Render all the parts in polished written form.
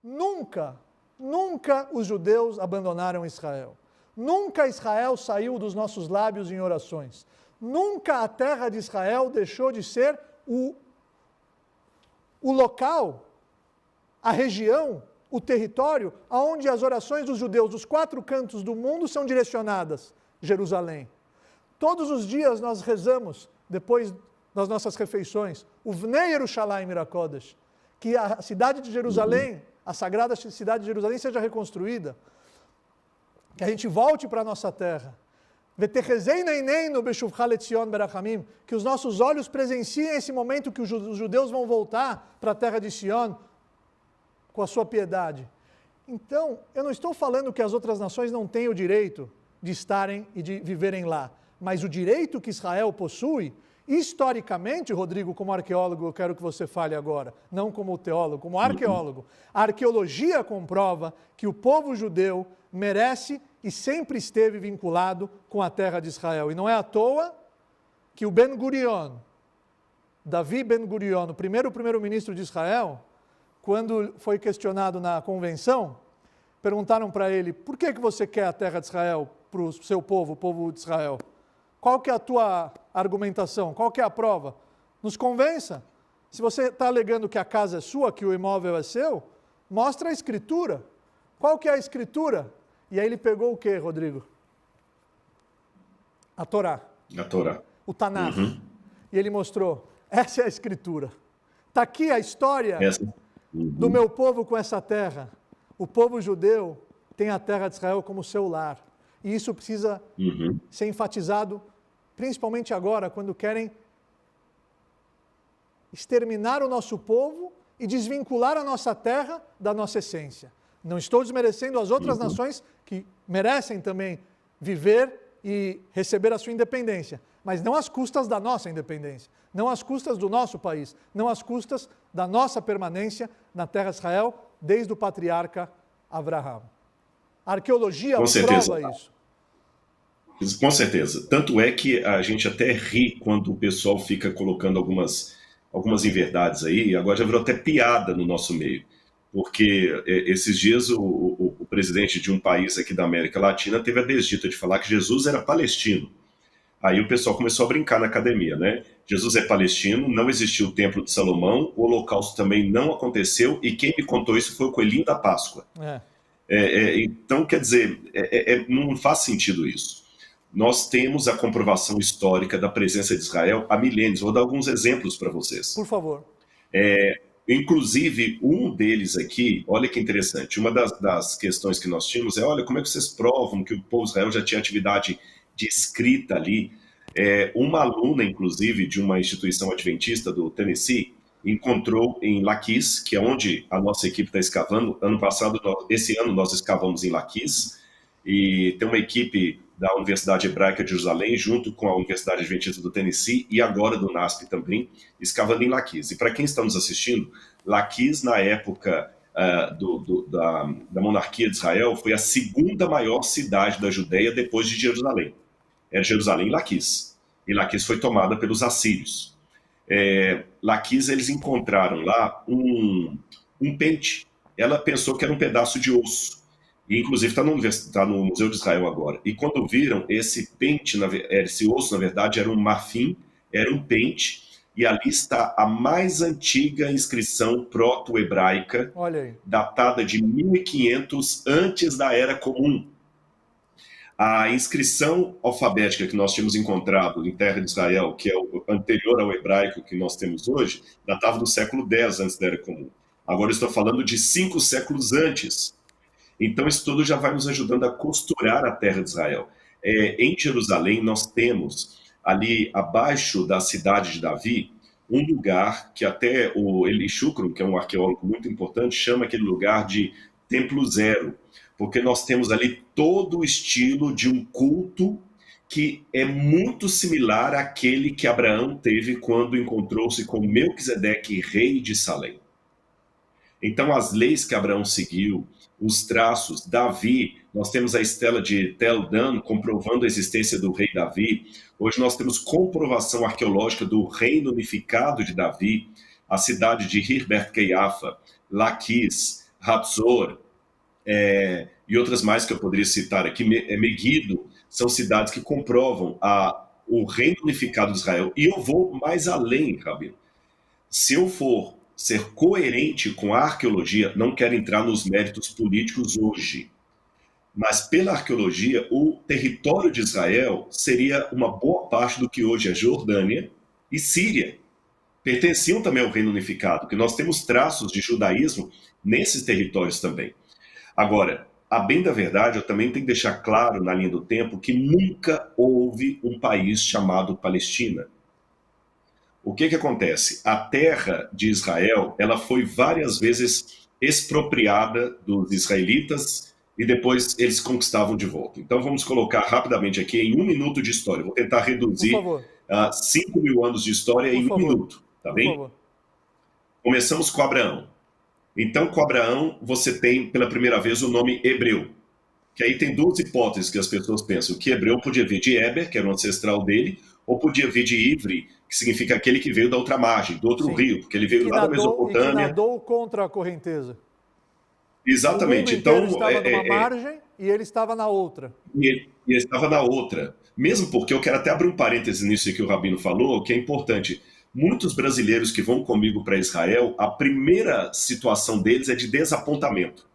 Nunca, nunca os judeus abandonaram Israel. Nunca Israel saiu dos nossos lábios em orações. Nunca a terra de Israel deixou de ser o local, a região, o território aonde as orações dos judeus dos 4 cantos do mundo são direcionadas, Jerusalém. Todos os dias nós rezamos, depois das nossas refeições, o Vnei Yerushalayim Irakodesh, que a cidade de Jerusalém, a sagrada cidade de Jerusalém seja reconstruída, que a gente volte para a nossa terra. Que os nossos olhos presenciem esse momento que os judeus vão voltar para a terra de Sion com a sua piedade. Então, eu não estou falando que as outras nações não têm o direito de estarem e de viverem lá, mas o direito que Israel possui, historicamente, Rodrigo, como arqueólogo, eu quero que você fale agora, não como teólogo, como arqueólogo. A arqueologia comprova que o povo judeu merece e sempre esteve vinculado com a terra de Israel. E não é à toa que o Ben Gurion, Davi Ben Gurion, o primeiro-ministro de Israel, quando foi questionado na convenção, perguntaram para ele, por que você quer a terra de Israel para o seu povo, o povo de Israel? Qual que é a tua argumentação? Qual que é a prova? Nos convença. Se você está alegando que a casa é sua, que o imóvel é seu, mostra a escritura. Qual que é a escritura? E aí ele pegou o quê, Rodrigo? A Torá. A Torá. O Tanakh. E ele mostrou, essa é a escritura. Está aqui a história do meu povo com essa terra. O povo judeu tem a terra de Israel como seu lar. E isso precisa ser enfatizado, principalmente agora, quando querem exterminar o nosso povo e desvincular a nossa terra da nossa essência. Não estou desmerecendo as outras nações que merecem também viver e receber a sua independência, mas não às custas da nossa independência, não às custas do nosso país, não às custas da nossa permanência na terra de Israel, desde o patriarca Abraham. A arqueologia prova isso. Com certeza. Tanto é que a gente até ri quando o pessoal fica colocando algumas inverdades aí, agora já virou até piada no nosso meio. Porque esses dias o presidente de um país aqui da América Latina teve a desdita de falar que Jesus era palestino. Aí o pessoal começou a brincar na academia, né? Jesus é palestino, não existiu o Templo de Salomão, o Holocausto também não aconteceu, e quem me contou isso foi o Coelhinho da Páscoa. Então, quer dizer, não faz sentido isso. Nós temos a comprovação histórica da presença de Israel há milênios. Vou dar alguns exemplos para vocês. Por favor. Inclusive, um deles aqui, olha que interessante, uma das questões que nós tínhamos é, olha, como é que vocês provam que o povo de Israel já tinha atividade de escrita ali? Uma aluna, inclusive, de uma instituição adventista do Tennessee, encontrou em Laquis, que é onde a nossa equipe está escavando. Esse ano nós escavamos em Laquis, e tem uma equipe da Universidade Hebraica de Jerusalém, junto com a Universidade Adventista do Tennessee e agora do NASP também, escavando em Laquis. E para quem está nos assistindo, Laquis, na época da monarquia de Israel, foi a segunda maior cidade da Judeia depois de Jerusalém. Era Jerusalém e Laquis. E Laquis foi tomada pelos assírios. Laquis, eles encontraram lá um pente. Ela pensou que era um pedaço de osso. E, inclusive, está no Museu de Israel agora. E quando viram, esse pente, esse osso, na verdade, era um marfim, era um pente, e ali está a mais antiga inscrição proto-hebraica, datada de 1500 antes da Era Comum. A inscrição alfabética que nós tínhamos encontrado em terra de Israel, que é o anterior ao hebraico que nós temos hoje, datava do século X antes da Era Comum. Agora eu estou falando de 5 séculos antes. Então, isso tudo já vai nos ajudando a costurar a terra de Israel. Em Jerusalém, nós temos ali abaixo da cidade de Davi, um lugar que até o Eli Shukron, que é um arqueólogo muito importante, chama aquele lugar de Templo Zero, porque nós temos ali todo o estilo de um culto que é muito similar àquele que Abraão teve quando encontrou-se com Melquisedeque, rei de Salém. Então, as leis que Abraão seguiu, os traços, Davi, nós temos a estela de Tel Dan comprovando a existência do rei Davi. Hoje nós temos comprovação arqueológica do reino unificado de Davi, a cidade de Hirbert Keiafa, Laquis, Hatzor, e outras mais que eu poderia citar aqui, Meguido, são cidades que comprovam o reino unificado de Israel. E eu vou mais além, Rabino. Se eu for ser coerente com a arqueologia, não quero entrar nos méritos políticos hoje, mas pela arqueologia, o território de Israel seria uma boa parte do que hoje é Jordânia e Síria. Pertenciam também ao reino unificado, que nós temos traços de judaísmo nesses territórios também. Agora, a bem da verdade, eu também tenho que deixar claro na linha do tempo que nunca houve um país chamado Palestina. O que acontece? A terra de Israel, ela foi várias vezes expropriada dos israelitas e depois eles conquistavam de volta. Então vamos colocar rapidamente aqui em 1 minuto de história. Vou tentar reduzir 5.000 anos de história em 1 minuto, tá bem? Começamos com Abraão. Então, com Abraão, você tem pela primeira vez o nome hebreu. Que aí tem duas hipóteses que as pessoas pensam. Que hebreu podia vir de Eber, que era o ancestral dele, ou podia vir de Ivri, que significa aquele que veio da outra margem, do outro rio, porque ele veio lá da Mesopotâmia. E que nadou contra a correnteza. Exatamente. O mundo estava numa margem e ele estava na outra. E ele estava na outra. Mesmo porque eu quero até abrir um parêntese nisso que o Rabino falou, que é importante. Muitos brasileiros que vão comigo para Israel, a primeira situação deles é de desapontamento.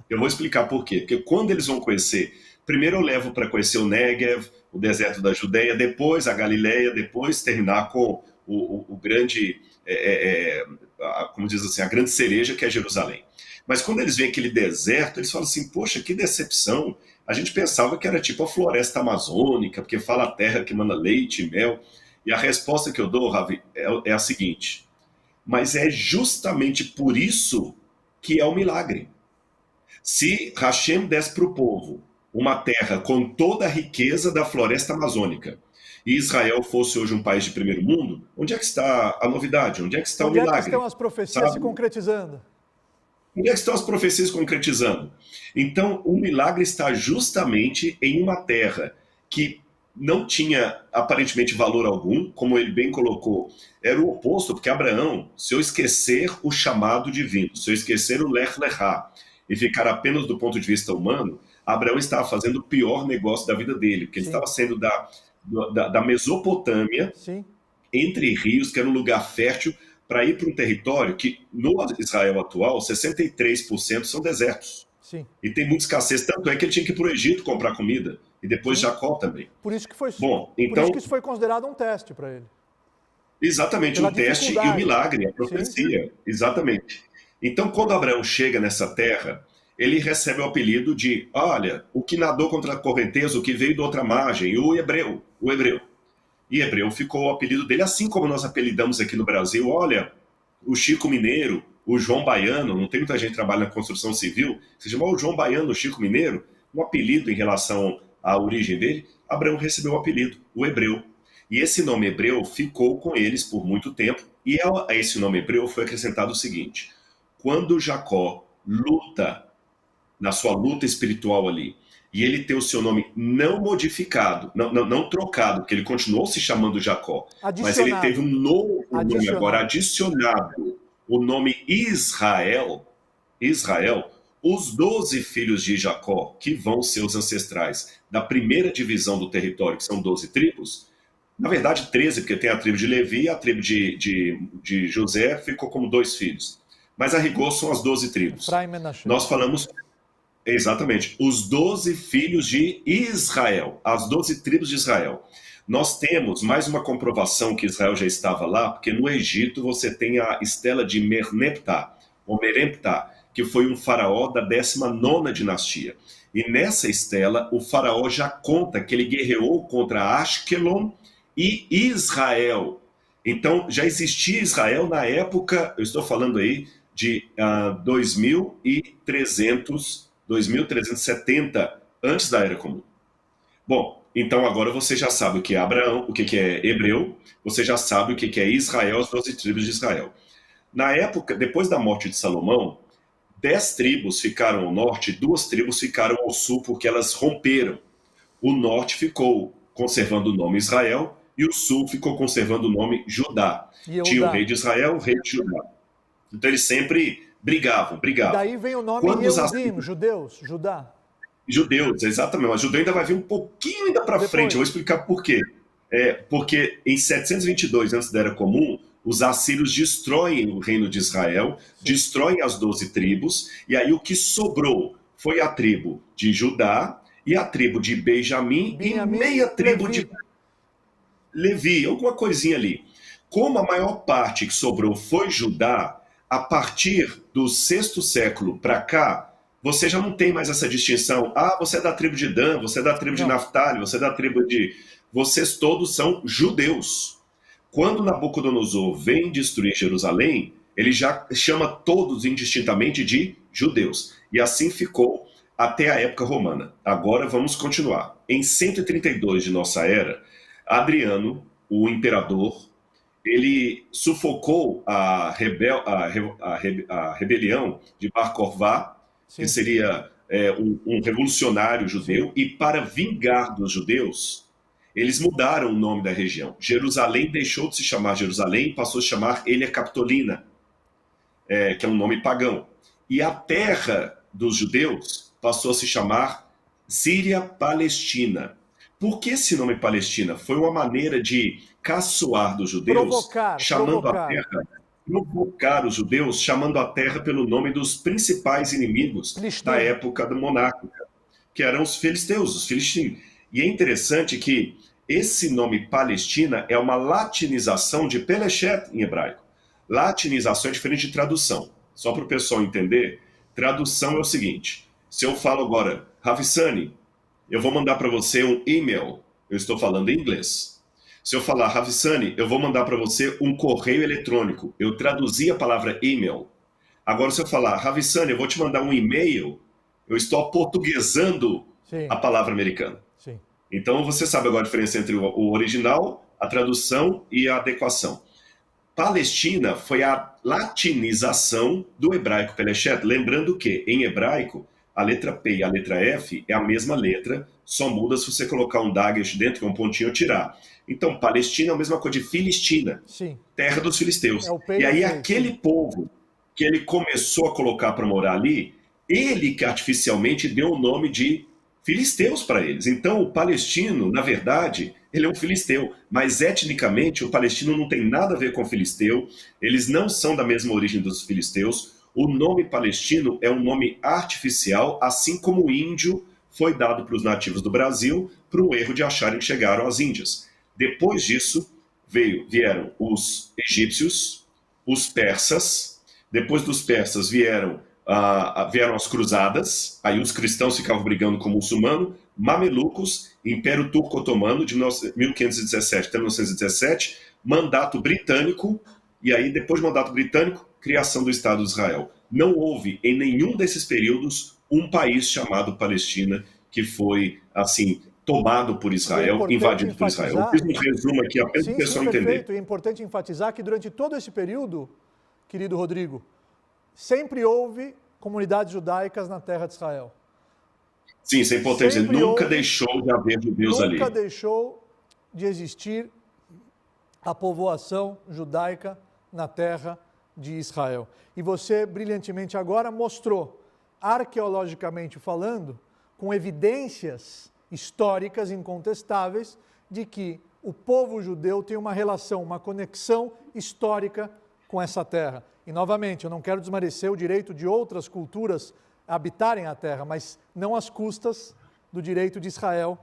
Eu vou explicar por quê. Porque quando eles vão conhecer, primeiro eu levo para conhecer o Negev, o deserto da Judéia, depois a Galileia, depois terminar com o grande, como diz assim, a grande cereja que é Jerusalém. Mas quando eles veem aquele deserto, eles falam assim, poxa, que decepção. A gente pensava que era tipo a floresta amazônica, porque fala a terra que manda leite e mel. E a resposta que eu dou, Ravi, é a seguinte, mas é justamente por isso que é um milagre. Se Hashem desse para o povo uma terra com toda a riqueza da floresta amazônica, e Israel fosse hoje um país de primeiro mundo, onde é que está a novidade? Onde é que está o milagre? Onde é que estão as profecias se concretizando? Onde é que estão as profecias concretizando? Então, o milagre está justamente em uma terra que não tinha aparentemente valor algum, como ele bem colocou, era o oposto, porque Abraão, se eu esquecer o chamado divino, se eu esquecer o Lech Lechá e ficar apenas do ponto de vista humano, Abraão estava fazendo o pior negócio da vida dele, porque ele estava sendo da Mesopotâmia, entre rios, que era um lugar fértil, para ir para um território que, no Israel atual, 63% são desertos. Sim. E tem muita escassez, tanto é que ele tinha que ir para o Egito comprar comida, e depois Jacó também. Por isso que foi, Bom, então, por isso que isso foi considerado um teste para ele. Exatamente, um teste e um milagre, a profecia. Sim. Exatamente. Então, quando Abraão chega nessa terra, ele recebe o apelido de, olha, o que nadou contra a correnteza, o que veio da outra margem, o hebreu. E hebreu ficou o apelido dele, assim como nós apelidamos aqui no Brasil, olha, o Chico Mineiro, o João Baiano, não tem muita gente que trabalha na construção civil, se chamou o João Baiano, o Chico Mineiro, um apelido em relação à origem dele, Abraão recebeu o apelido, o hebreu. E esse nome hebreu ficou com eles por muito tempo, e a esse nome hebreu foi acrescentado o seguinte, quando Jacó luta, na sua luta espiritual ali, e ele tem o seu nome não modificado, não trocado, porque ele continuou se chamando Jacó, mas ele teve um novo nome agora adicionado, o nome Israel, os 12 filhos de Jacó, que vão ser os ancestrais da primeira divisão do território, que são 12 tribos, na verdade 13, porque tem a tribo de Levi e a tribo de José ficou como 2 filhos, mas a rigor são as 12 tribos. Nós falamos... Exatamente. Os 12 filhos de Israel, as 12 tribos de Israel. Nós temos mais uma comprovação que Israel já estava lá, porque no Egito você tem a estela de Merneptah, ou Meremptah, que foi um faraó da 19ª dinastia. E nessa estela, o faraó já conta que ele guerreou contra Ashkelon e Israel. Então, já existia Israel na época, eu estou falando aí de 2370 antes da Era Comum. Bom, então agora você já sabe o que é Abraão, o que é hebreu, você já sabe o que é Israel, as 12 tribos de Israel. Na época, depois da morte de Salomão, 10 tribos ficaram ao norte, 2 tribos ficaram ao sul, porque elas romperam. O norte ficou conservando o nome Israel, e o sul ficou conservando o nome Judá. Tinha o rei de Israel, o rei de Judá. Então eles sempre Brigavam. Daí vem o nome Yehudim, judeus, Judá. Judeus, exatamente. Mas judeu ainda vai vir um pouquinho ainda para frente. Eu vou explicar por quê. Porque em 722 antes da Era Comum, os assírios destroem o reino de Israel, destroem as 12 tribos, e aí o que sobrou foi a tribo de Judá e a tribo de Benjamim e meia tribo de Levi, alguma coisinha ali. Como a maior parte que sobrou foi Judá, a partir do 6º século para cá, você já não tem mais essa distinção. Ah, você é da tribo de Dan, você é da tribo de Naftali, você é da tribo de... Vocês todos são judeus. Quando Nabucodonosor vem destruir Jerusalém, ele já chama todos indistintamente de judeus. E assim ficou até a época romana. Agora vamos continuar. Em 132 de nossa era, Adriano, o imperador, ele sufocou a rebelião de Bar Kokhba, que seria um revolucionário judeu, e para vingar dos judeus, eles mudaram o nome da região. Jerusalém deixou de se chamar Jerusalém e passou a se chamar Ilha Capitolina, que é um nome pagão. E a terra dos judeus passou a se chamar Síria-Palestina. Por que esse nome Palestina? Foi uma maneira de caçoar dos judeus, provocar os judeus, chamando a terra pelo nome dos principais inimigos da época monárquica, que eram os filisteus, os filistinos. E é interessante que esse nome Palestina é uma latinização de Pelechet em hebraico. Latinização é diferente de tradução. Só para o pessoal entender, tradução é o seguinte: se eu falo agora, Ravissani, eu vou mandar para você um e-mail, eu estou falando em inglês. Se eu falar Ravissani, eu vou mandar para você um correio eletrônico. Eu traduzi a palavra e-mail. Agora, se eu falar Ravissani, eu vou te mandar um e-mail, eu estou aportuguesando a palavra americana. Sim. Então, você sabe agora a diferença entre o original, a tradução e a adequação. Palestina foi a latinização do hebraico Pelechet. Lembrando que, em hebraico, a letra P e a letra F é a mesma letra, só muda se você colocar um dagesh dentro, que é um pontinho, ou tirar. Então, Palestina é a mesma coisa de Filistina, terra dos filisteus. E aí, aquele povo que ele começou a colocar para morar ali, ele que artificialmente deu o nome de filisteus para eles. Então, o palestino, na verdade, ele é um filisteu, mas etnicamente o palestino não tem nada a ver com o filisteu, eles não são da mesma origem dos filisteus. O nome palestino é um nome artificial, assim como o índio foi dado para os nativos do Brasil por um erro de acharem que chegaram às Índias. Depois disso, vieram os egípcios, os persas, depois dos persas vieram as cruzadas, aí os cristãos ficavam brigando com o muçulmano, mamelucos, Império Turco-Otomano de 1517 até 1917, mandato britânico, e aí depois do mandato britânico, criação do Estado de Israel. Não houve em nenhum desses períodos um país chamado Palestina que foi, assim, tomado por Israel, invadido por Israel. Eu fiz um resumo aqui apenas para o pessoal entender. Perfeito. É importante enfatizar que durante todo esse período, querido Rodrigo, sempre houve comunidades judaicas na terra de Israel. Sim, isso é importante dizer. Nunca deixou de haver judeus ali. Nunca deixou de existir a povoação judaica na terra de Israel. E você, brilhantemente agora, mostrou, arqueologicamente falando, com evidências históricas incontestáveis, de que o povo judeu tem uma relação, uma conexão histórica com essa terra. E, novamente, eu não quero desmerecer o direito de outras culturas habitarem a terra, mas não às custas do direito de Israel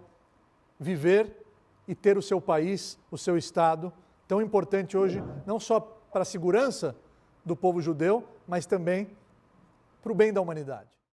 viver e ter o seu país, o seu Estado, tão importante hoje, não só para a segurança do povo judeu, mas também para o bem da humanidade.